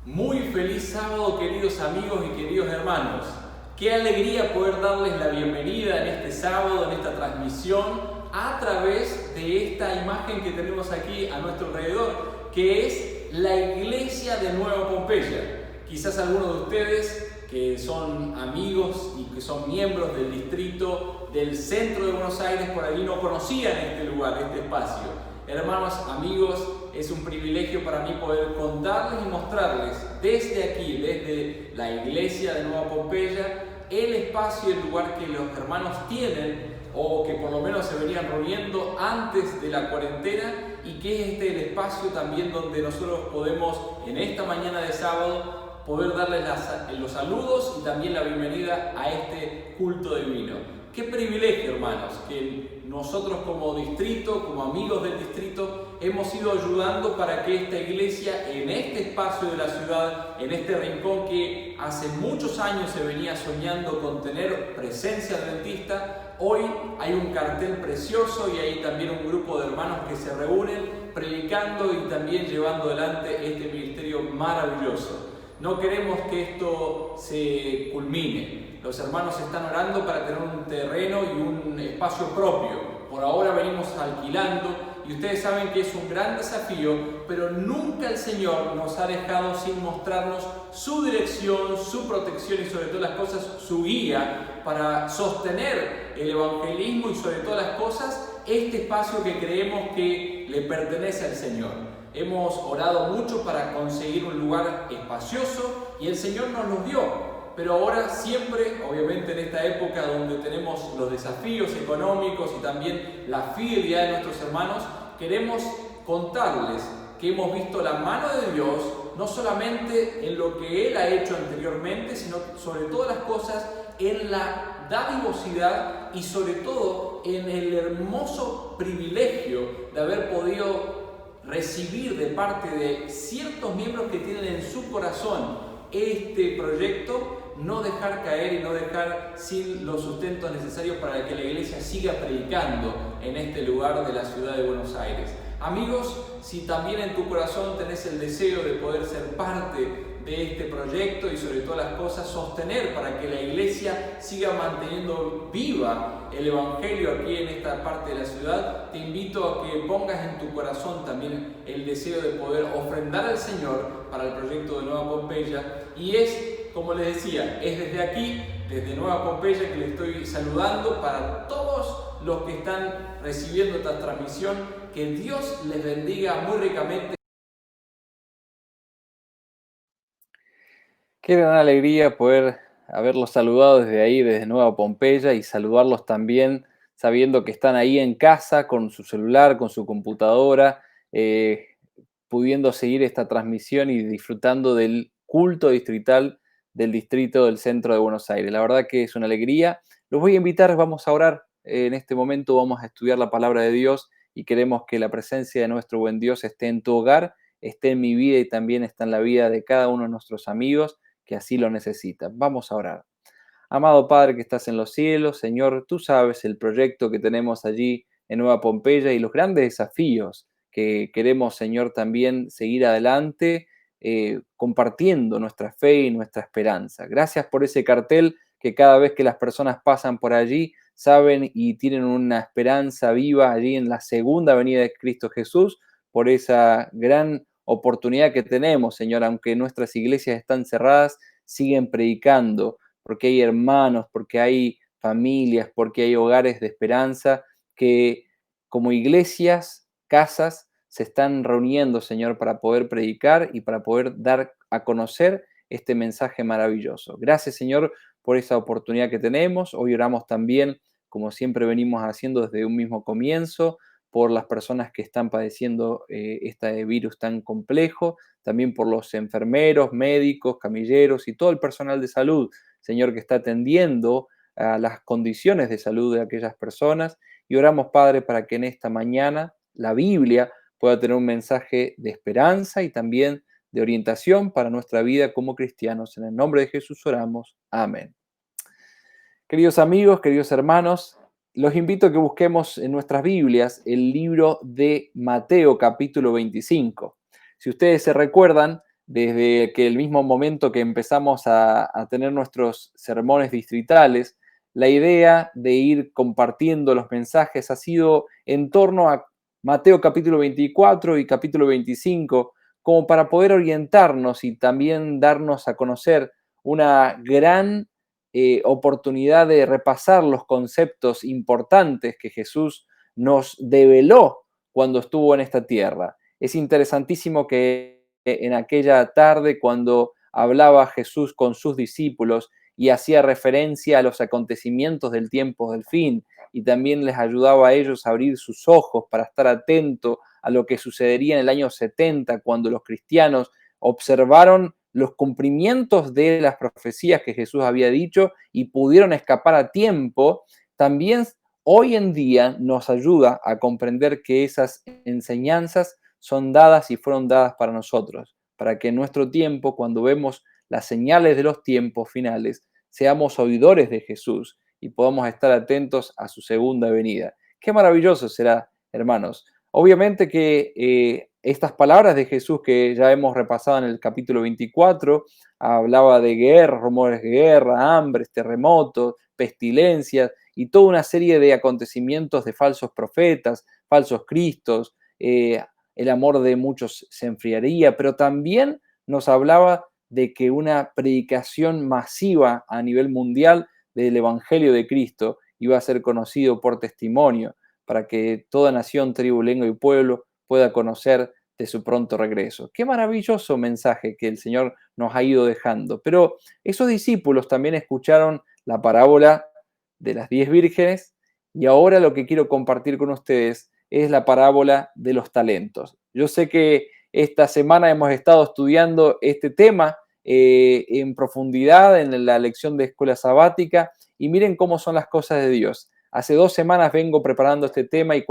Muy feliz sábado, queridos amigos y queridos hermanos. Qué alegría poder darles la bienvenida en este sábado, en esta transmisión, a través de esta imagen que tenemos aquí a nuestro alrededor, que es la iglesia de Nueva Pompeya. Quizás algunos de ustedes que son amigos y que son miembros del distrito del centro de Buenos Aires por allí no conocían este lugar, este espacio. Hermanos, amigos, es un privilegio para mí poder contarles y mostrarles desde aquí, desde la iglesia de Nueva Pompeya, el espacio y el lugar que los hermanos tienen o que por lo menos se venían reuniendo antes de la cuarentena, y que es el espacio también donde nosotros podemos en esta mañana de sábado poder darles los saludos y también la bienvenida a este culto divino. Qué privilegio, hermanos, que nosotros como distrito, como amigos del distrito, hemos ido ayudando para que esta iglesia, en este espacio de la ciudad, en este rincón que hace muchos años se venía soñando con tener presencia adventista, hoy hay un cartel precioso y hay también un grupo de hermanos que se reúnen predicando y también llevando adelante este ministerio maravilloso. No queremos que esto se culmine. Los hermanos están orando para tener un terreno y un espacio propio. Por ahora venimos alquilando y ustedes saben que es un gran desafío, pero nunca el Señor nos ha dejado sin mostrarnos su dirección, su protección y sobre todas las cosas su guía para sostener el evangelismo y sobre todas las cosas este espacio que creemos que le pertenece al Señor. Hemos orado mucho para conseguir un lugar espacioso y el Señor nos lo dio. Pero ahora siempre, obviamente en esta época donde tenemos los desafíos económicos y también la fidelidad de nuestros hermanos, queremos contarles que hemos visto la mano de Dios, no solamente en lo que Él ha hecho anteriormente, sino sobre todas las cosas en la dadivosidad y sobre todo en el hermoso privilegio de haber podido recibir de parte de ciertos miembros que tienen en su corazón este proyecto, no dejar caer y no dejar sin los sustentos necesarios para que la iglesia siga predicando en este lugar de la ciudad de Buenos Aires. Amigos, si también en tu corazón tenés el deseo de poder ser parte de este proyecto y sobre todas las cosas sostener para que la iglesia siga manteniendo viva el evangelio aquí en esta parte de la ciudad, te invito a que pongas en tu corazón también el deseo de poder ofrendar al Señor para el proyecto de Nueva Pompeya. Y es, como les decía, es desde aquí, desde Nueva Pompeya, que les estoy saludando para todos los que están recibiendo esta transmisión. Que Dios les bendiga muy ricamente. Qué gran alegría poder haberlos saludado desde ahí, desde Nueva Pompeya, y saludarlos también sabiendo que están ahí en casa con su celular, con su computadora, pudiendo seguir esta transmisión y disfrutando del culto distrital del distrito del centro de Buenos Aires. La verdad que es una alegría. Los voy a invitar, vamos a orar. En este momento vamos a estudiar la palabra de Dios y queremos que la presencia de nuestro buen Dios esté en tu hogar, esté en mi vida y también está en la vida de cada uno de nuestros amigos que así lo necesitan. Vamos a orar. Amado Padre que estás en los cielos, Señor, tú sabes el proyecto que tenemos allí en Nueva Pompeya y los grandes desafíos que queremos, Señor, también seguir adelante, compartiendo nuestra fe y nuestra esperanza. Gracias por ese cartel que cada vez que las personas pasan por allí saben y tienen una esperanza viva allí en la segunda venida de Cristo Jesús, por esa gran oportunidad que tenemos, Señor, aunque nuestras iglesias están cerradas, siguen predicando, porque hay hermanos, porque hay familias, porque hay hogares de esperanza que como iglesias, casas, se están reuniendo, Señor, para poder predicar y para poder dar a conocer este mensaje maravilloso. Gracias, Señor, por esa oportunidad que tenemos. Hoy oramos también, como siempre venimos haciendo desde un mismo comienzo, por las personas que están padeciendo este virus tan complejo, también por los enfermeros, médicos, camilleros y todo el personal de salud, Señor, que está atendiendo a las condiciones de salud de aquellas personas. Y oramos, Padre, para que en esta mañana la Biblia pueda tener un mensaje de esperanza y también de orientación para nuestra vida como cristianos. En el nombre de Jesús oramos. Amén. Queridos amigos, queridos hermanos, los invito a que busquemos en nuestras Biblias el libro de Mateo capítulo 25. Si ustedes se recuerdan, desde que el mismo momento que empezamos a tener nuestros sermones distritales, la idea de ir compartiendo los mensajes ha sido en torno a Mateo capítulo 24 y capítulo 25, como para poder orientarnos y también darnos a conocer una gran oportunidad de repasar los conceptos importantes que Jesús nos develó cuando estuvo en esta tierra. Es interesantísimo que en aquella tarde, cuando hablaba Jesús con sus discípulos y hacía referencia a los acontecimientos del tiempo del fin, y también les ayudaba a ellos a abrir sus ojos para estar atentos a lo que sucedería en el año 70, cuando los cristianos observaron los cumplimientos de las profecías que Jesús había dicho y pudieron escapar a tiempo. También hoy en día nos ayuda a comprender que esas enseñanzas son dadas y fueron dadas para nosotros, para que en nuestro tiempo, cuando vemos las señales de los tiempos finales, seamos oidores de Jesús y podamos estar atentos a su segunda venida. Qué maravilloso será, hermanos. Obviamente que estas palabras de Jesús que ya hemos repasado en el capítulo 24, hablaba de guerra, rumores de guerra, hambres, terremotos, pestilencias y toda una serie de acontecimientos de falsos profetas, falsos cristos, el amor de muchos se enfriaría, pero también nos hablaba de que una predicación masiva a nivel mundial del Evangelio de Cristo iba a ser conocido por testimonio, para que toda nación, tribu, lengua y pueblo pueda conocer de su pronto regreso. Qué maravilloso mensaje que el Señor nos ha ido dejando. Pero esos discípulos también escucharon la parábola de las 10 vírgenes y ahora lo que quiero compartir con ustedes es la parábola de los talentos. Yo sé que esta semana hemos estado estudiando este tema en profundidad en la lección de escuela sabática y miren cómo son las cosas de Dios. Hace 2 semanas vengo preparando este tema y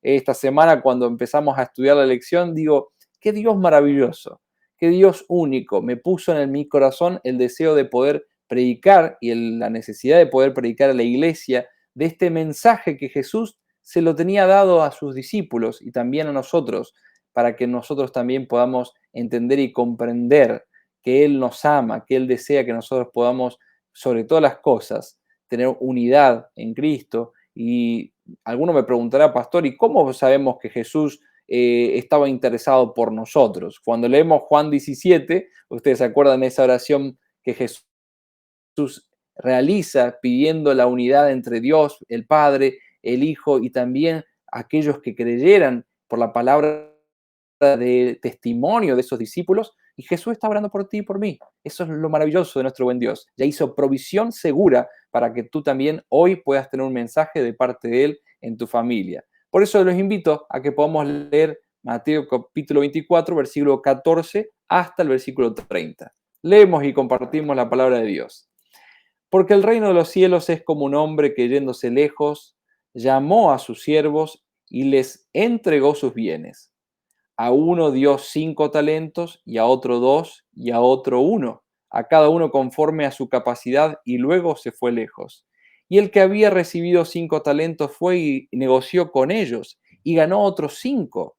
esta semana cuando empezamos a estudiar la lección digo, qué Dios maravilloso, qué Dios único. Me puso en mi corazón el deseo de poder predicar y la necesidad de poder predicar a la iglesia de este mensaje que Jesús se lo tenía dado a sus discípulos y también a nosotros, para que nosotros también podamos entender y comprender que Él nos ama, que Él desea que nosotros podamos, sobre todas las cosas, tener unidad en Cristo. Y alguno me preguntará, pastor, ¿y cómo sabemos que Jesús estaba interesado por nosotros? Cuando leemos Juan 17, ustedes se acuerdan de esa oración que Jesús realiza pidiendo la unidad entre Dios, el Padre, el Hijo y también aquellos que creyeran por la palabra de testimonio de esos discípulos, y Jesús está orando por ti y por mí. Eso es lo maravilloso de nuestro buen Dios. Ya hizo provisión segura para que tú también hoy puedas tener un mensaje de parte de Él en tu familia. Por eso los invito a que podamos leer Mateo capítulo 24, versículo 14 hasta el versículo 30. Leemos y compartimos la palabra de Dios. Porque el reino de los cielos es como un hombre que yéndose lejos, llamó a sus siervos y les entregó sus bienes. A uno dio 5 talentos, y a otro 2, y a otro 1, a cada uno conforme a su capacidad, y luego se fue lejos. Y el que había recibido 5 talentos fue y negoció con ellos, y ganó otros 5.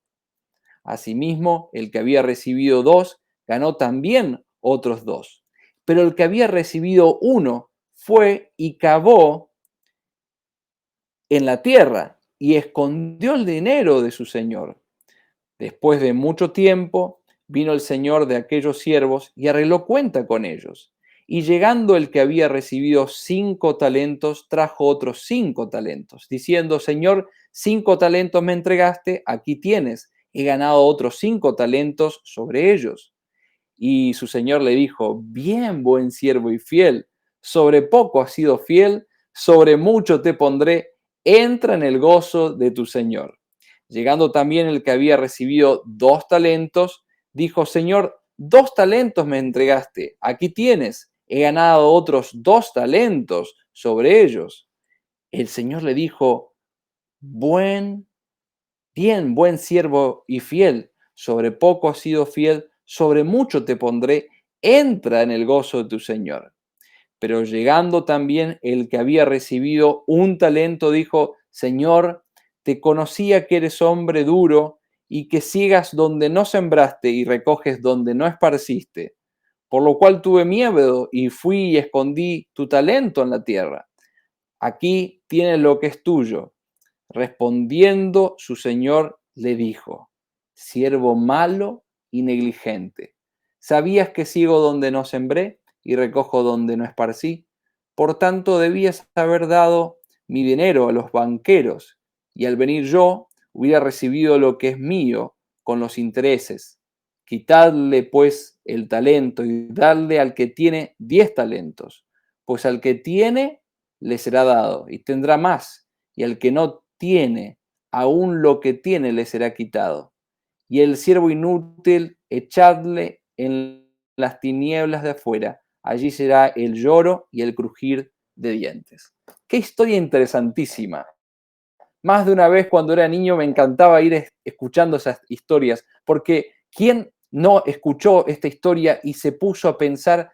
Asimismo, el que había recibido 2, ganó también otros 2. Pero el que había recibido 1 fue y cavó en la tierra, y escondió el dinero de su señor. Después de mucho tiempo, vino el señor de aquellos siervos y arregló cuenta con ellos. Y llegando el que había recibido 5 talentos, trajo otros 5 talentos, diciendo, Señor, 5 talentos me entregaste, aquí tienes, he ganado otros 5 talentos sobre ellos. Y su señor le dijo, bien, buen siervo y fiel, sobre poco has sido fiel, sobre mucho te pondré, entra en el gozo de tu señor. Llegando también el que había recibido 2 talentos, dijo, Señor, 2 talentos me entregaste, aquí tienes, he ganado otros 2 talentos sobre ellos. El Señor le dijo, buen siervo y fiel, sobre poco has sido fiel, sobre mucho te pondré, entra en el gozo de tu Señor. Pero llegando también el que había recibido 1 talento, dijo, Señor, te conocía que eres hombre duro y que siegas donde no sembraste y recoges donde no esparciste. Por lo cual tuve miedo y fui y escondí tu talento en la tierra. Aquí tienes lo que es tuyo. Respondiendo su señor le dijo: siervo malo y negligente, ¿sabías que siego donde no sembré y recojo donde no esparcí? Por tanto debías haber dado mi dinero a los banqueros, y al venir yo hubiera recibido lo que es mío con los intereses. Quitadle pues el talento y dadle al que tiene 10 talentos, pues al que tiene le será dado y tendrá más, y al que no tiene, aún lo que tiene le será quitado. Y el siervo inútil, echadle en las tinieblas de afuera, allí será el lloro y el crujir de dientes. Qué historia interesantísima. Más de una vez cuando era niño me encantaba ir escuchando esas historias, porque ¿quién no escuchó esta historia y se puso a pensar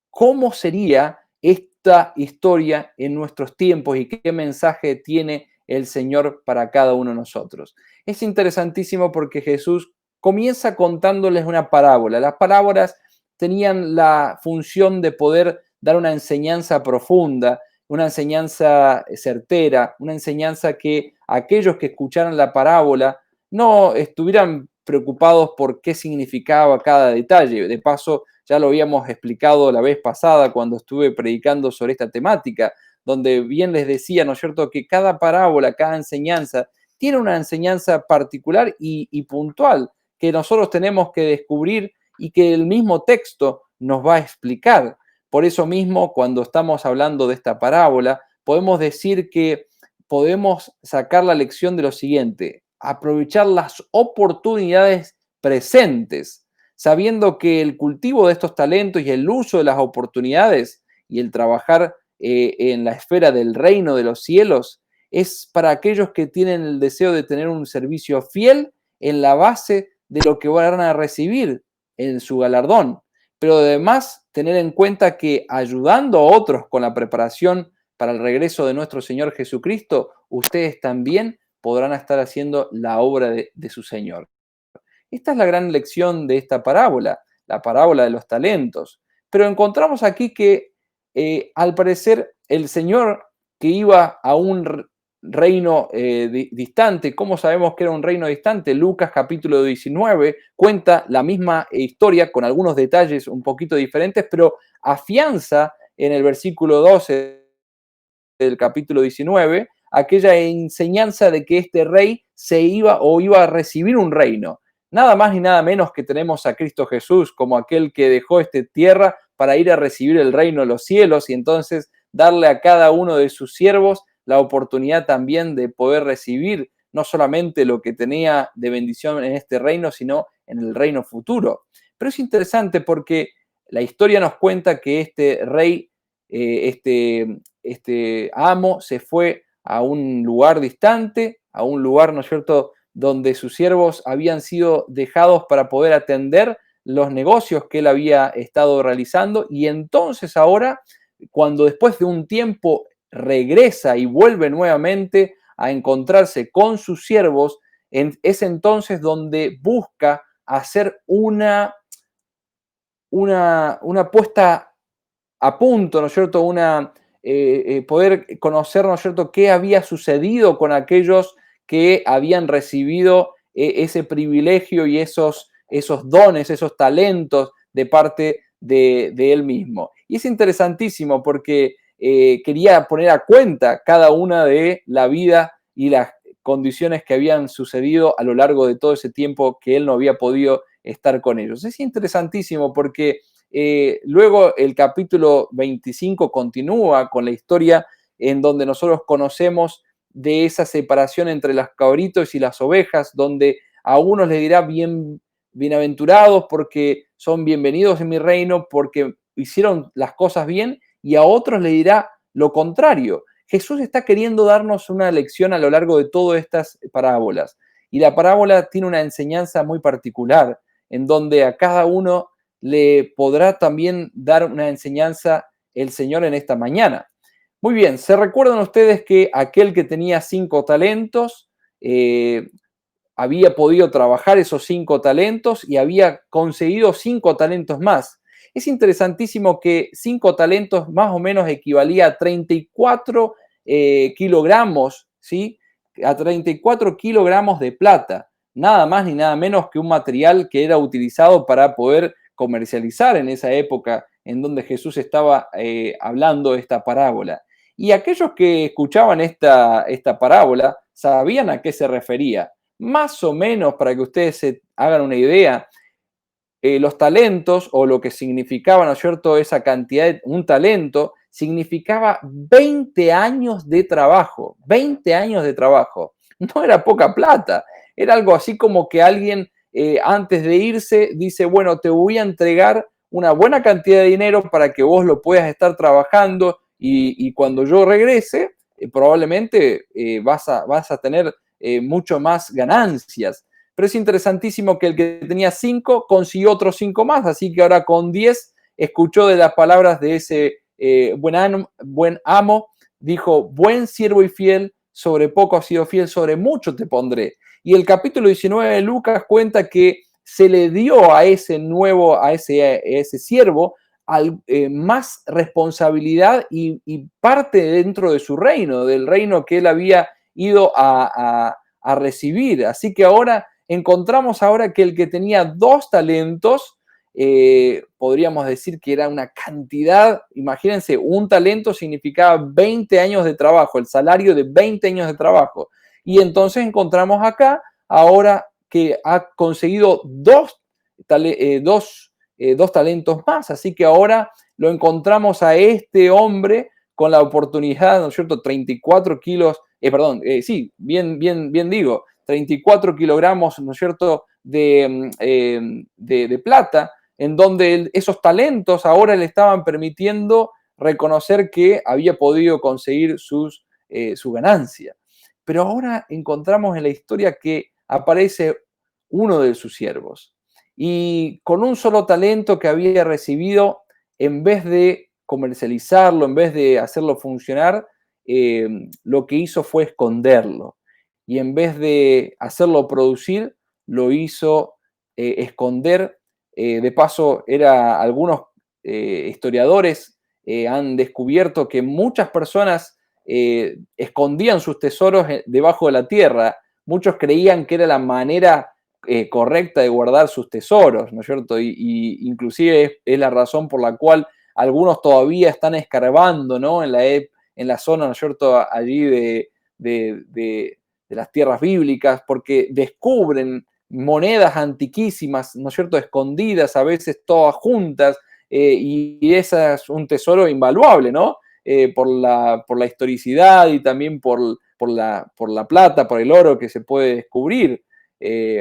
cómo sería esta historia en nuestros tiempos y qué mensaje tiene el Señor para cada uno de nosotros? Es interesantísimo porque Jesús comienza contándoles una parábola. Las parábolas tenían la función de poder dar una enseñanza profunda, una enseñanza certera, una enseñanza que aquellos que escucharan la parábola no estuvieran preocupados por qué significaba cada detalle. De paso, ya lo habíamos explicado la vez pasada cuando estuve predicando sobre esta temática, donde bien les decía, ¿no es cierto?, que cada parábola, cada enseñanza, tiene una enseñanza particular y puntual que nosotros tenemos que descubrir y que el mismo texto nos va a explicar. Por eso mismo, cuando estamos hablando de esta parábola, podemos decir que podemos sacar la lección de lo siguiente: aprovechar las oportunidades presentes, sabiendo que el cultivo de estos talentos y el uso de las oportunidades y el trabajar en la esfera del reino de los cielos es para aquellos que tienen el deseo de tener un servicio fiel en la base de lo que van a recibir en su galardón. Pero además tener en cuenta que ayudando a otros con la preparación para el regreso de nuestro Señor Jesucristo, ustedes también podrán estar haciendo la obra de su Señor. Esta es la gran lección de esta parábola, la parábola de los talentos. Pero encontramos aquí que al parecer el Señor que iba a un reino distante. ¿Cómo sabemos que era un reino distante? Lucas capítulo 19 cuenta la misma historia con algunos detalles un poquito diferentes, pero afianza en el versículo 12 del capítulo 19 aquella enseñanza de que este rey se iba o iba a recibir un reino. Nada más ni nada menos que tenemos a Cristo Jesús como aquel que dejó esta tierra para ir a recibir el reino de los cielos y entonces darle a cada uno de sus siervos la oportunidad también de poder recibir no solamente lo que tenía de bendición en este reino, sino en el reino futuro. Pero es interesante porque la historia nos cuenta que este rey, este amo, se fue a un lugar distante, a un lugar, ¿no es cierto?, donde sus siervos habían sido dejados para poder atender los negocios que él había estado realizando, y entonces ahora, cuando después de un tiempo regresa y vuelve nuevamente a encontrarse con sus siervos, es entonces donde busca hacer una puesta a punto, ¿no es cierto?, poder conocer, ¿no es cierto?, qué había sucedido con aquellos que habían recibido ese privilegio y esos dones, esos talentos de parte de él mismo. Y es interesantísimo porque quería poner a cuenta cada una de la vida y las condiciones que habían sucedido a lo largo de todo ese tiempo que él no había podido estar con ellos. Es interesantísimo porque luego el capítulo 25 continúa con la historia en donde nosotros conocemos de esa separación entre los cabritos y las ovejas, donde a unos les dirá bienaventurados porque son bienvenidos en mi reino, porque hicieron las cosas bien, y a otros le dirá lo contrario. Jesús está queriendo darnos una lección a lo largo de todas estas parábolas, y la parábola tiene una enseñanza muy particular, en donde a cada uno le podrá también dar una enseñanza el Señor en esta mañana. Muy bien, ¿se recuerdan ustedes que aquel que tenía 5 talentos había podido trabajar esos 5 talentos y había conseguido 5 talentos más. Es interesantísimo que 5 talentos más o menos equivalía a 34 kilogramos, ¿sí? A 34 kilogramos de plata, nada más ni nada menos que un material que era utilizado para poder comercializar en esa época en donde Jesús estaba hablando esta parábola. Y aquellos que escuchaban esta parábola sabían a qué se refería. Más o menos, para que ustedes se hagan una idea, los talentos o lo que significaba, ¿no es cierto?, esa cantidad, un talento, significaba 20 años de trabajo, 20 años de trabajo. No era poca plata, era algo así como que alguien antes de irse dice, bueno, te voy a entregar una buena cantidad de dinero para que vos lo puedas estar trabajando y cuando yo regrese, probablemente vas a tener mucho más ganancias. Pero es interesantísimo que el que tenía 5 consiguió otros 5 más, así que ahora con 10 escuchó de las palabras de ese buen amo, dijo, buen siervo y fiel, sobre poco has sido fiel, sobre mucho te pondré. Y el capítulo 19 de Lucas cuenta que se le dio a ese siervo más responsabilidad y parte dentro de su reino, del reino que él había ido a recibir. Así que ahora encontramos ahora que el que tenía 2 talentos, podríamos decir que era una cantidad, imagínense, un talento significaba 20 años de trabajo, el salario de 20 años de trabajo. Y entonces encontramos acá, ahora que ha conseguido 2 talentos más, así que ahora lo encontramos a este hombre con la oportunidad, ¿no es cierto?, 34 kilos, sí, bien digo, 34 kilogramos, ¿no es cierto?, de plata, en donde esos talentos ahora le estaban permitiendo reconocer que había podido conseguir su ganancia. Pero ahora encontramos en la historia que aparece uno de sus siervos y con un solo talento que había recibido, en vez de comercializarlo, en vez de hacerlo funcionar, lo que hizo fue esconderlo. Y en vez de hacerlo producir, lo hizo esconder. De paso, algunos historiadores han descubierto que muchas personas escondían sus tesoros debajo de la tierra. Muchos creían que era la manera correcta de guardar sus tesoros, ¿no es cierto? Y inclusive es la razón por la cual algunos todavía están escarbando, ¿no?, en la zona, ¿no es cierto?, allí de las tierras bíblicas, porque descubren monedas antiquísimas, ¿no es cierto?, escondidas, a veces todas juntas, y ese es un tesoro invaluable, ¿no? Por la historicidad y también por la plata, por el oro que se puede descubrir.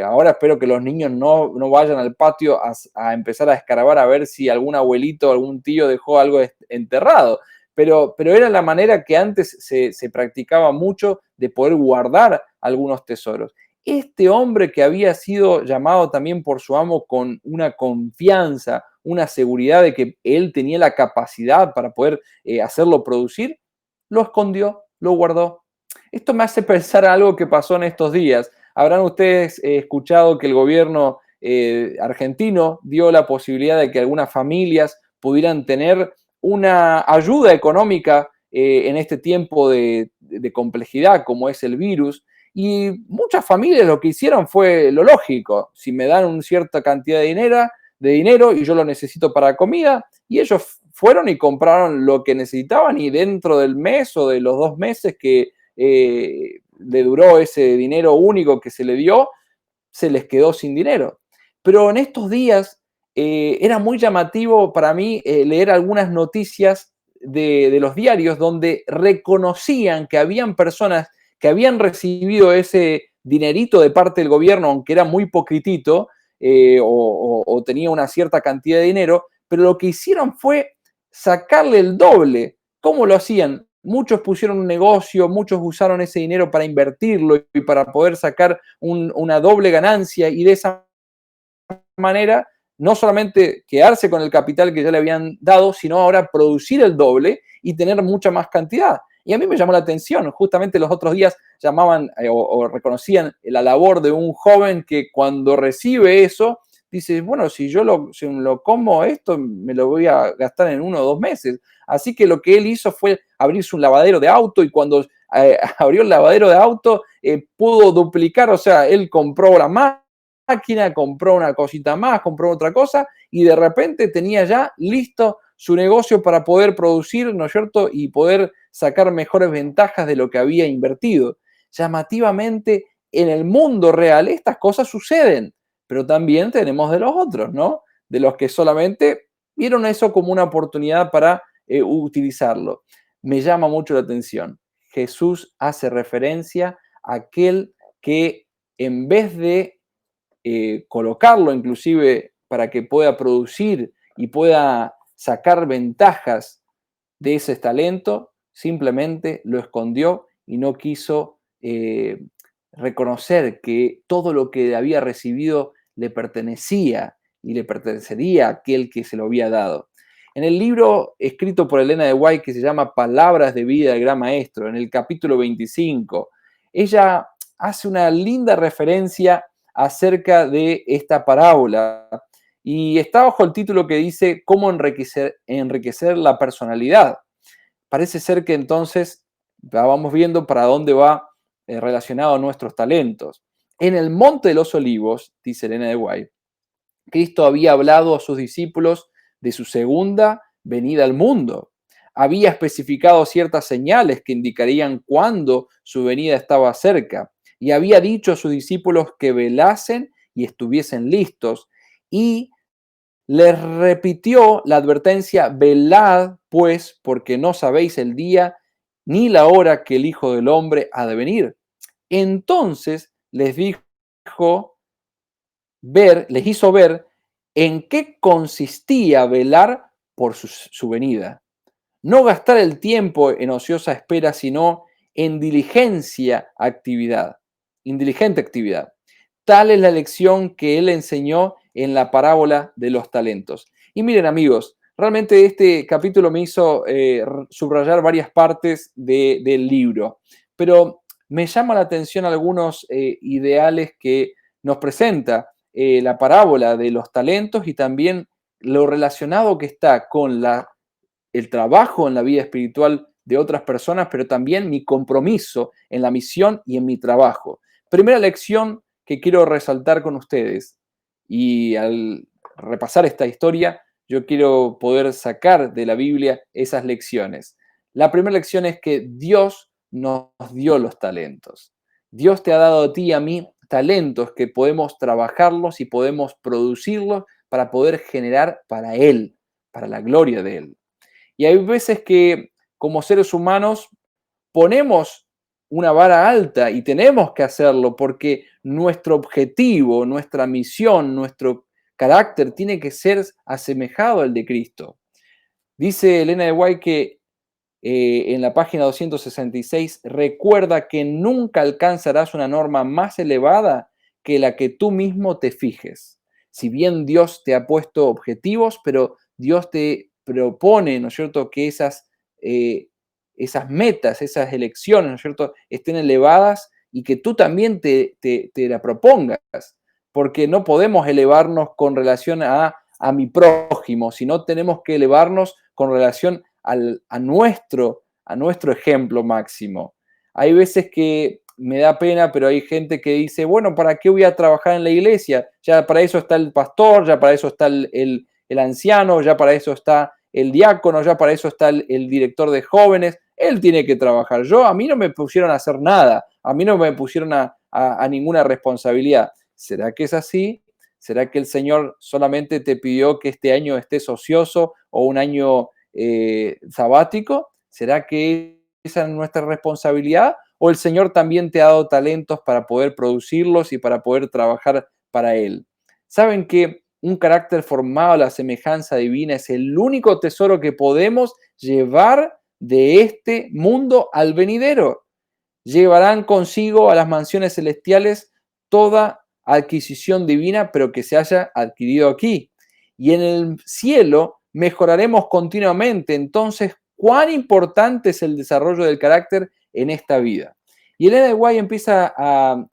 Ahora espero que los niños no vayan al patio a empezar a escarbar a ver si algún abuelito o algún tío dejó algo enterrado. Pero era la manera que antes se practicaba mucho de poder guardar algunos tesoros. Este hombre que había sido llamado también por su amo con una confianza, una seguridad de que él tenía la capacidad para poder hacerlo producir, lo escondió, lo guardó. Esto me hace pensar algo que pasó en estos días. Habrán ustedes escuchado que el gobierno argentino dio la posibilidad de que algunas familias pudieran tener una ayuda económica en este tiempo de complejidad como es el virus. Y muchas familias lo que hicieron fue lo lógico. Si me dan una cierta cantidad de dinero y yo lo necesito para comida, y ellos fueron y compraron lo que necesitaban y dentro del mes o de los 2 meses que le duró ese dinero único que se le dio, se les quedó sin dinero. Pero en estos días era muy llamativo para mí leer algunas noticias de los diarios donde reconocían que habían personas que habían recibido ese dinerito de parte del gobierno, aunque era muy poquitito o tenía una cierta cantidad de dinero, pero lo que hicieron fue sacarle el doble. ¿Cómo lo hacían? Muchos pusieron un negocio, muchos usaron ese dinero para invertirlo y para poder sacar una doble ganancia y de esa manera no solamente quedarse con el capital que ya le habían dado, sino ahora producir el doble y tener mucha más cantidad. Y a mí me llamó la atención, justamente los otros días llamaban o reconocían la labor de un joven que cuando recibe eso, dice, bueno, si lo como esto, me lo voy a gastar en 1 o 2 meses. Así que lo que él hizo fue abrirse un lavadero de auto y cuando abrió el lavadero de auto, pudo duplicar, o sea, él compró la máquina, compró una cosita más, compró otra cosa y de repente tenía ya listo su negocio para poder producir, ¿no es cierto? Y poder sacar mejores ventajas de lo que había invertido. Llamativamente, en el mundo real estas cosas suceden, pero también tenemos de los otros, ¿no? De los que solamente vieron eso como una oportunidad para utilizarlo. Me llama mucho la atención. Jesús hace referencia a aquel que en vez de colocarlo inclusive para que pueda producir y pueda sacar ventajas de ese talento, simplemente lo escondió y no quiso reconocer que todo lo que había recibido le pertenecía y le pertenecería a aquel que se lo había dado. En el libro escrito por Elena de White que se llama Palabras de vida del Gran Maestro, en el capítulo 25, ella hace una linda referencia acerca de esta parábola y está bajo el título que dice ¿Cómo enriquecer la personalidad? Parece ser que entonces vamos viendo para dónde va relacionado a nuestros talentos. En el Monte de los Olivos, dice Elena de White, Cristo había hablado a sus discípulos de su segunda venida al mundo. Había especificado ciertas señales que indicarían cuándo su venida estaba cerca. Y había dicho a sus discípulos que velasen y estuviesen listos. Y les repitió la advertencia, velad pues, porque no sabéis el día ni la hora que el Hijo del Hombre ha de venir. Entonces les hizo ver en qué consistía velar por su venida. No gastar el tiempo en ociosa espera, sino en indiligente actividad. Tal es la lección que él enseñó en la parábola de los talentos. Y miren amigos, realmente este capítulo me hizo subrayar varias partes del libro, pero me llama la atención algunos ideales que nos presenta la parábola de los talentos y también lo relacionado que está con el trabajo en la vida espiritual de otras personas, pero también mi compromiso en la misión y en mi trabajo. Primera lección que quiero resaltar con ustedes, y al repasar esta historia, yo quiero poder sacar de la Biblia esas lecciones. La primera lección es que Dios nos dio los talentos. Dios te ha dado a ti y a mí talentos que podemos trabajarlos y podemos producirlos para poder generar para Él, para la gloria de Él. Y hay veces que como seres humanos ponemos una vara alta y tenemos que hacerlo porque nuestro objetivo, nuestra misión, nuestro carácter tiene que ser asemejado al de Cristo. Dice Elena de White que en la página 266, recuerda que nunca alcanzarás una norma más elevada que la que tú mismo te fijes. Si bien Dios te ha puesto objetivos, pero Dios te propone, ¿no es cierto?, que esas metas, esas elecciones, ¿no es cierto?, estén elevadas y que tú también te la propongas, porque no podemos elevarnos con relación a mi prójimo, sino tenemos que elevarnos con relación a nuestro ejemplo máximo. Hay veces que me da pena, pero hay gente que dice, bueno, ¿para qué voy a trabajar en la iglesia? Ya para eso está el pastor, ya para eso está el anciano, ya para eso está el diácono, ya para eso está el director de jóvenes. Él tiene que trabajar. A mí no me pusieron a hacer nada, a mí no me pusieron a ninguna responsabilidad. ¿Será que es así? ¿Será que el Señor solamente te pidió que este año estés ocioso o un año sabático? ¿Será que esa es nuestra responsabilidad? ¿O el Señor también te ha dado talentos para poder producirlos y para poder trabajar para Él? ¿Saben que un carácter formado a la semejanza divina es el único tesoro que podemos llevar de este mundo al venidero? Llevarán consigo a las mansiones celestiales toda adquisición divina, pero que se haya adquirido aquí. Y en el cielo mejoraremos continuamente. Entonces, cuán importante es el desarrollo del carácter en esta vida. Y Elena de White empieza a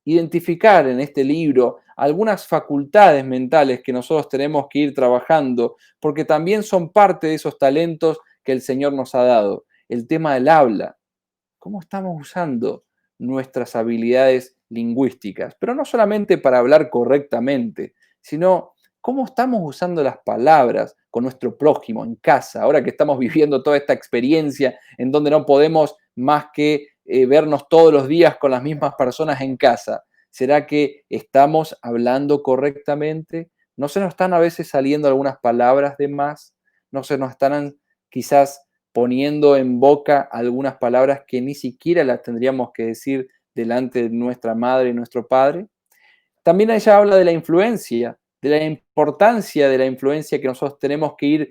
identificar en este libro algunas facultades mentales que nosotros tenemos que ir trabajando, porque también son parte de esos talentos que el Señor nos ha dado. El tema del habla. ¿Cómo estamos usando nuestras habilidades lingüísticas? Pero no solamente para hablar correctamente, sino cómo estamos usando las palabras con nuestro prójimo en casa, ahora que estamos viviendo toda esta experiencia en donde no podemos más que vernos todos los días con las mismas personas en casa. ¿Será que estamos hablando correctamente? ¿No se nos están a veces saliendo algunas palabras de más? ¿No se nos están quizás poniendo en boca algunas palabras que ni siquiera las tendríamos que decir delante de nuestra madre y nuestro padre? También ella habla de la influencia, de la importancia de la influencia que nosotros tenemos que ir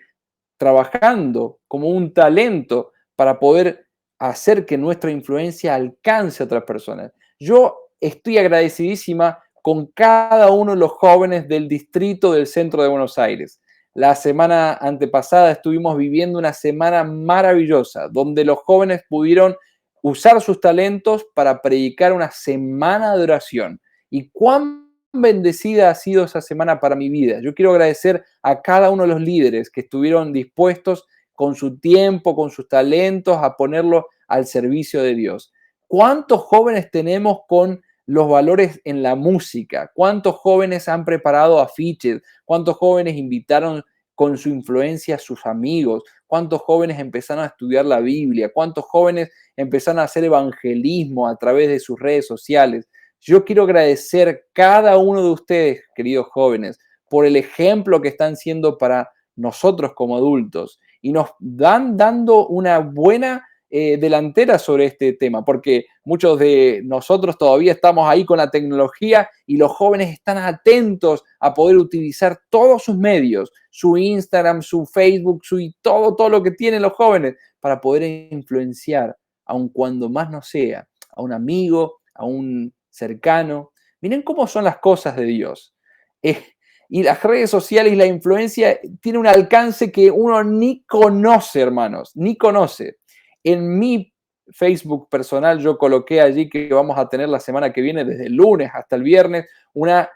trabajando como un talento para poder hacer que nuestra influencia alcance a otras personas. Yo estoy agradecidísima con cada uno de los jóvenes del distrito del centro de Buenos Aires. La semana antepasada estuvimos viviendo una semana maravillosa, donde los jóvenes pudieron usar sus talentos para predicar una semana de oración. Y cuán bendecida ha sido esa semana para mi vida. Yo quiero agradecer a cada uno de los líderes que estuvieron dispuestos con su tiempo, con sus talentos, a ponerlo al servicio de Dios. ¿Cuántos jóvenes tenemos con los valores en la música? ¿Cuántos jóvenes han preparado afiches? ¿Cuántos jóvenes invitaron con su influencia a sus amigos? ¿Cuántos jóvenes empezaron a estudiar la Biblia? ¿Cuántos jóvenes empezaron a hacer evangelismo a través de sus redes sociales? Yo quiero agradecer cada uno de ustedes, queridos jóvenes, por el ejemplo que están siendo para nosotros como adultos y nos dan dando una buena delantera sobre este tema, porque muchos de nosotros todavía estamos ahí con la tecnología y los jóvenes están atentos a poder utilizar todos sus medios, su Instagram, su Facebook, todo lo que tienen los jóvenes para poder influenciar, aun cuando más no sea, a un amigo, a un cercano. Miren cómo son las cosas de Dios. Y las redes sociales y la influencia tiene un alcance que uno ni conoce, hermanos, ni conoce. En mi Facebook personal yo coloqué allí que vamos a tener la semana que viene, desde el lunes hasta el viernes, una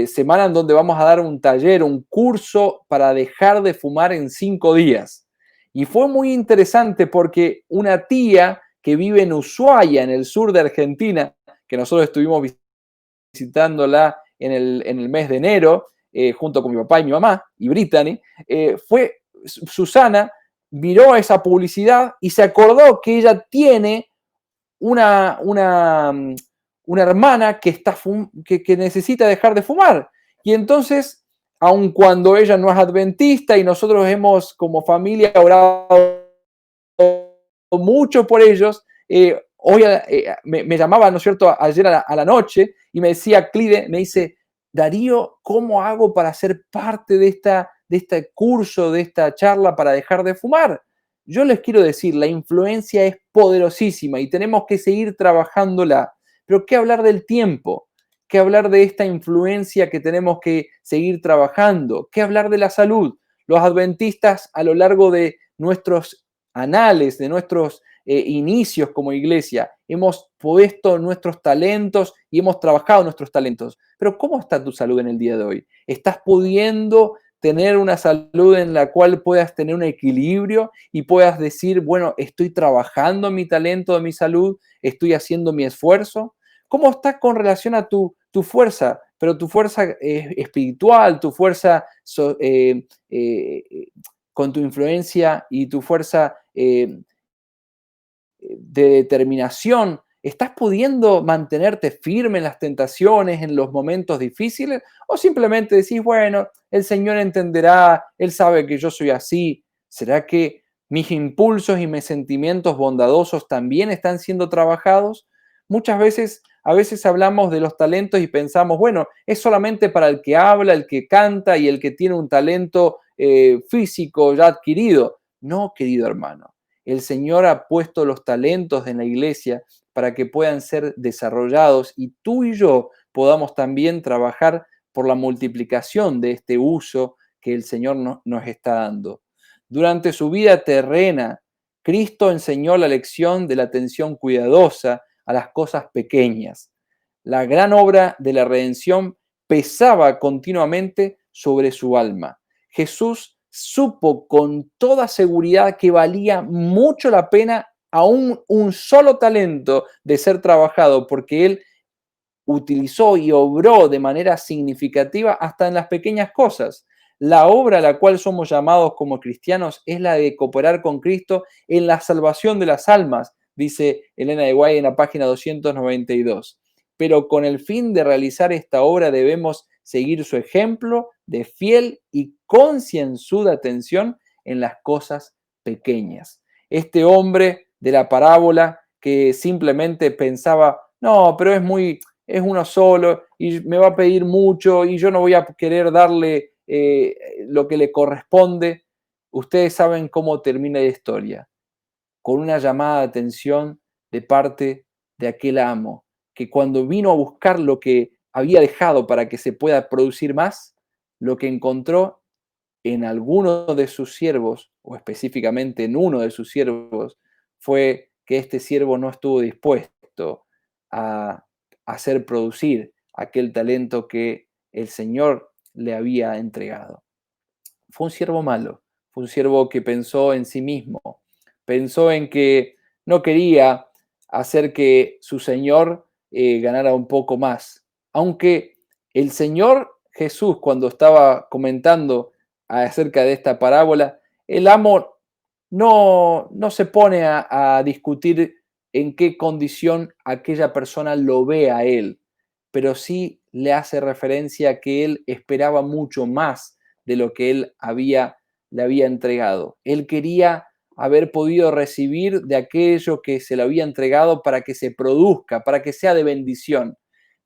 semana en donde vamos a dar un taller, un curso para dejar de fumar en 5 días. Y fue muy interesante porque una tía que vive en Ushuaia, en el sur de Argentina, que nosotros estuvimos visitándola en el mes de enero, junto con mi papá y mi mamá, y Brittany, fue Susana, miró esa publicidad y se acordó que ella tiene una hermana que necesita dejar de fumar. Y entonces, aun cuando ella no es adventista y nosotros hemos como familia orado mucho por ellos, hoy me llamaba, ¿no es cierto?, ayer a la noche y me decía, Clide, me dice, Darío, ¿cómo hago para ser parte de este curso, de esta charla para dejar de fumar? Yo les quiero decir, la influencia es poderosísima y tenemos que seguir trabajándola. Pero ¿qué hablar del tiempo? ¿Qué hablar de esta influencia que tenemos que seguir trabajando? ¿Qué hablar de la salud? Los adventistas a lo largo de nuestros anales, de nuestros inicios como iglesia, hemos puesto nuestros talentos y hemos trabajado nuestros talentos. Pero ¿cómo está tu salud en el día de hoy? ¿Estás pudiendo tener una salud en la cual puedas tener un equilibrio y puedas decir, bueno, estoy trabajando mi talento de mi salud, estoy haciendo mi esfuerzo? ¿Cómo estás con relación a tu fuerza? Pero tu fuerza espiritual, tu fuerza con tu influencia y tu fuerza de determinación, ¿estás pudiendo mantenerte firme en las tentaciones, en los momentos difíciles? ¿O simplemente decís, bueno, el Señor entenderá, Él sabe que yo soy así? ¿Será que mis impulsos y mis sentimientos bondadosos también están siendo trabajados? A veces hablamos de los talentos y pensamos, bueno, es solamente para el que habla, el que canta y el que tiene un talento físico ya adquirido. No, querido hermano. El Señor ha puesto los talentos en la iglesia para que puedan ser desarrollados y tú y yo podamos también trabajar por la multiplicación de este uso que el Señor nos está dando. Durante su vida terrena, Cristo enseñó la lección de la atención cuidadosa a las cosas pequeñas. La gran obra de la redención pesaba continuamente sobre su alma. Jesús supo con toda seguridad que valía mucho la pena aún un solo talento de ser trabajado, porque él utilizó y obró de manera significativa hasta en las pequeñas cosas. La obra a la cual somos llamados como cristianos es la de cooperar con Cristo en la salvación de las almas, dice Elena de White en la página 292. Pero con el fin de realizar esta obra debemos seguir su ejemplo de fiel y concienzuda atención en las cosas pequeñas. Este hombre de la parábola que simplemente pensaba, no, pero es uno solo y me va a pedir mucho y yo no voy a querer darle lo que le corresponde. Ustedes saben cómo termina la historia, con una llamada de atención de parte de aquel amo, que cuando vino a buscar lo que había dejado para que se pueda producir más, lo que encontró en alguno de sus siervos, o específicamente en uno de sus siervos, fue que este siervo no estuvo dispuesto a hacer producir aquel talento que el Señor le había entregado. Fue un siervo malo, fue un siervo que pensó en sí mismo, pensó en que no quería hacer que su Señor ganara un poco más, aunque el Señor Jesús, cuando estaba comentando acerca de esta parábola, el amo no se pone a discutir en qué condición aquella persona lo ve a él, pero sí le hace referencia a que él esperaba mucho más de lo que le había entregado. Él quería haber podido recibir de aquello que se le había entregado para que se produzca, para que sea de bendición.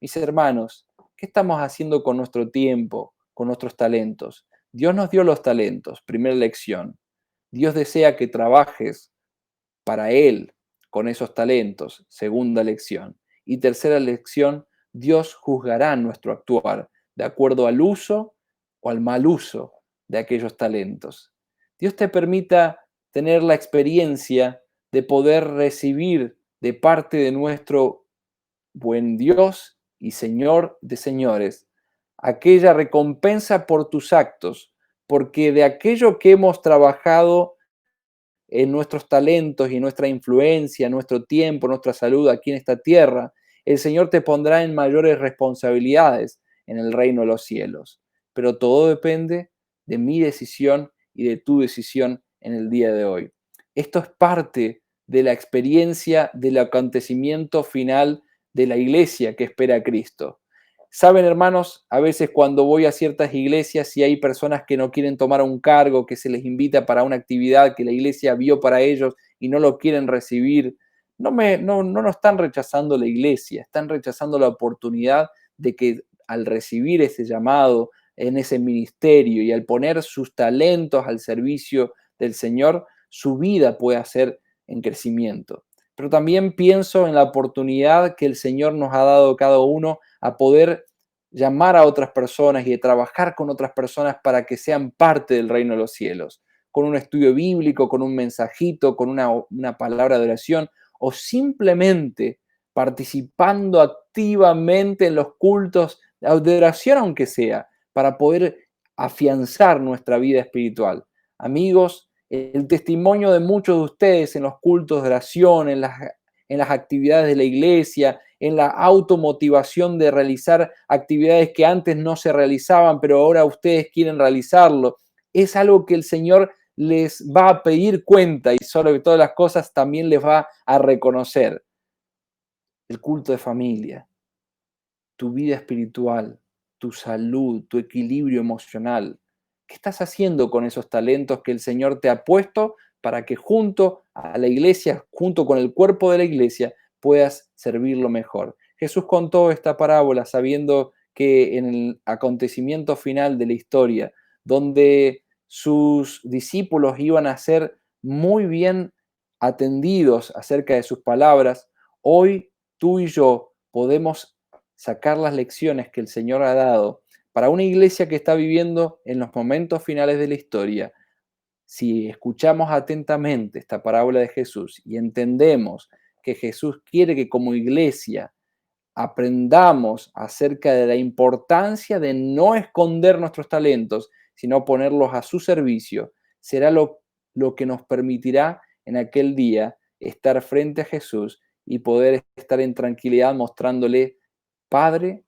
Mis hermanos, ¿qué estamos haciendo con nuestro tiempo, con nuestros talentos? Dios nos dio los talentos, primera lección. Dios desea que trabajes para Él con esos talentos, segunda lección. Y tercera lección, Dios juzgará nuestro actuar de acuerdo al uso o al mal uso de aquellos talentos. Dios te permita tener la experiencia de poder recibir de parte de nuestro buen Dios y Señor de señores aquella recompensa por tus actos, porque de aquello que hemos trabajado en nuestros talentos y nuestra influencia, nuestro tiempo, nuestra salud aquí en esta tierra, el Señor te pondrá en mayores responsabilidades en el reino de los cielos. Pero todo depende de mi decisión y de tu decisión en el día de hoy. Esto es parte de la experiencia del acontecimiento final de la iglesia que espera a Cristo. Saben, hermanos, a veces cuando voy a ciertas iglesias y hay personas que no quieren tomar un cargo, que se les invita para una actividad que la iglesia vio para ellos y no lo quieren recibir, no están rechazando la iglesia, están rechazando la oportunidad de que al recibir ese llamado en ese ministerio y al poner sus talentos al servicio del Señor, su vida pueda ser en crecimiento. Pero también pienso en la oportunidad que el Señor nos ha dado cada uno a poder llamar a otras personas y de trabajar con otras personas para que sean parte del reino de los cielos, con un estudio bíblico, con un mensajito, con una palabra de oración o simplemente participando activamente en los cultos de oración, aunque sea, para poder afianzar nuestra vida espiritual. Amigos, el testimonio de muchos de ustedes en los cultos de oración, en las actividades de la iglesia, en la automotivación de realizar actividades que antes no se realizaban, pero ahora ustedes quieren realizarlo. Es algo que el Señor les va a pedir cuenta y sobre todas las cosas también les va a reconocer. El culto de familia, tu vida espiritual, tu salud, tu equilibrio emocional. ¿Qué estás haciendo con esos talentos que el Señor te ha puesto para que junto a la iglesia, junto con el cuerpo de la iglesia, puedas servirlo mejor? Jesús contó esta parábola sabiendo que en el acontecimiento final de la historia, donde sus discípulos iban a ser muy bien atendidos acerca de sus palabras, hoy tú y yo podemos sacar las lecciones que el Señor ha dado para una iglesia que está viviendo en los momentos finales de la historia, si escuchamos atentamente esta parábola de Jesús y entendemos que Jesús quiere que como iglesia aprendamos acerca de la importancia de no esconder nuestros talentos, sino ponerlos a su servicio, será lo que nos permitirá en aquel día estar frente a Jesús y poder estar en tranquilidad mostrándole, Padre,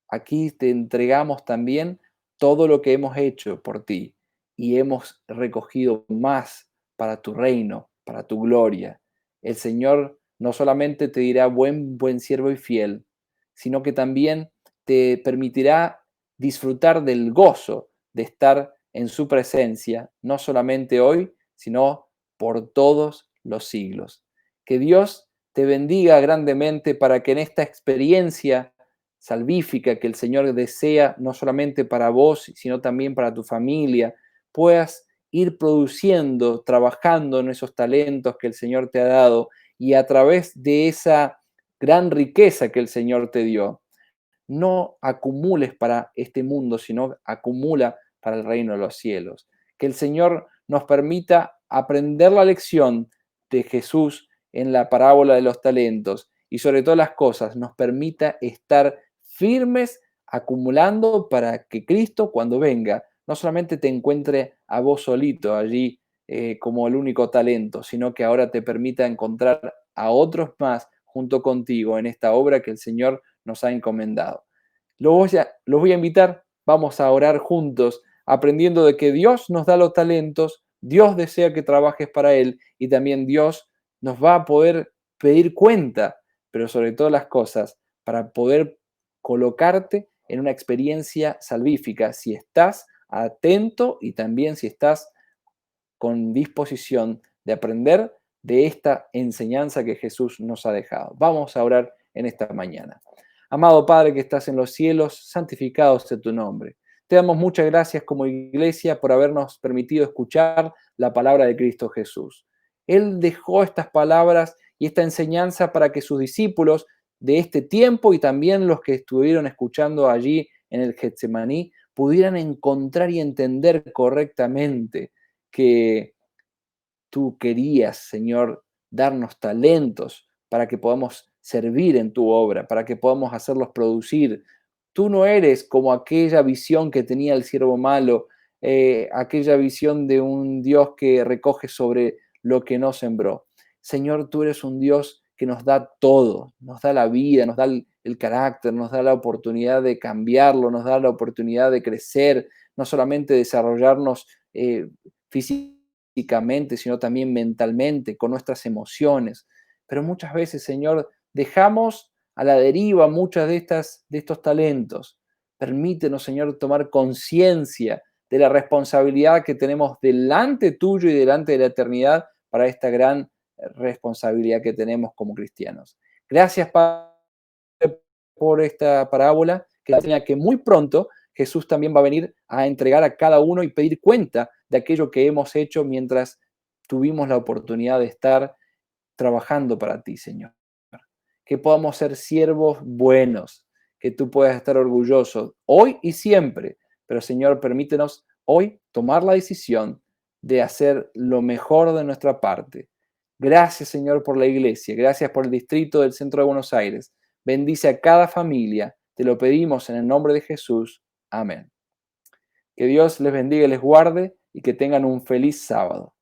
aquí te entregamos también todo lo que hemos hecho por ti y hemos recogido más para tu reino, para tu gloria. El Señor no solamente te dirá buen siervo y fiel, sino que también te permitirá disfrutar del gozo de estar en su presencia, no solamente hoy, sino por todos los siglos. Que Dios te bendiga grandemente para que en esta experiencia salvífica que el Señor desea no solamente para vos, sino también para tu familia, puedas ir produciendo, trabajando en esos talentos que el Señor te ha dado y a través de esa gran riqueza que el Señor te dio, no acumules para este mundo, sino acumula para el reino de los cielos. Que el Señor nos permita aprender la lección de Jesús en la parábola de los talentos y sobre todas las cosas nos permita estar firmes acumulando para que Cristo cuando venga no solamente te encuentre a vos solito allí como el único talento, sino que ahora te permita encontrar a otros más junto contigo en esta obra que el Señor nos ha encomendado. Los voy a invitar, vamos a orar juntos, aprendiendo de que Dios nos da los talentos, Dios desea que trabajes para Él y también Dios nos va a poder pedir cuenta, pero sobre todas las cosas, para poder colocarte en una experiencia salvífica, si estás atento y también si estás con disposición de aprender de esta enseñanza que Jesús nos ha dejado. Vamos a orar en esta mañana. Amado Padre que estás en los cielos, santificado sea tu nombre. Te damos muchas gracias como iglesia por habernos permitido escuchar la palabra de Cristo Jesús. Él dejó estas palabras y esta enseñanza para que sus discípulos de este tiempo y también los que estuvieron escuchando allí en el Getsemaní pudieran encontrar y entender correctamente que tú querías, Señor, darnos talentos para que podamos servir en tu obra, para que podamos hacerlos producir. Tú no eres como aquella visión que tenía el siervo malo, aquella visión de un Dios que recoge sobre lo que no sembró. Señor, tú eres un Dios que nos da todo, nos da la vida, nos da el carácter, nos da la oportunidad de cambiarlo, nos da la oportunidad de crecer, no solamente desarrollarnos físicamente, sino también mentalmente, con nuestras emociones. Pero muchas veces, Señor, dejamos a la deriva muchas de estos talentos. Permítenos, Señor, tomar conciencia de la responsabilidad que tenemos delante tuyo y delante de la eternidad para esta gran responsabilidad que tenemos como cristianos. Gracias, Padre, por esta parábola que enseña que muy pronto Jesús también va a venir a entregar a cada uno y pedir cuenta de aquello que hemos hecho mientras tuvimos la oportunidad de estar trabajando para ti, Señor. Que podamos ser siervos buenos, que tú puedas estar orgulloso hoy y siempre. Pero, Señor, permítenos hoy tomar la decisión de hacer lo mejor de nuestra parte. Gracias, Señor, por la iglesia. Gracias por el distrito del centro de Buenos Aires. Bendice a cada familia. Te lo pedimos en el nombre de Jesús. Amén. Que Dios les bendiga y les guarde y que tengan un feliz sábado.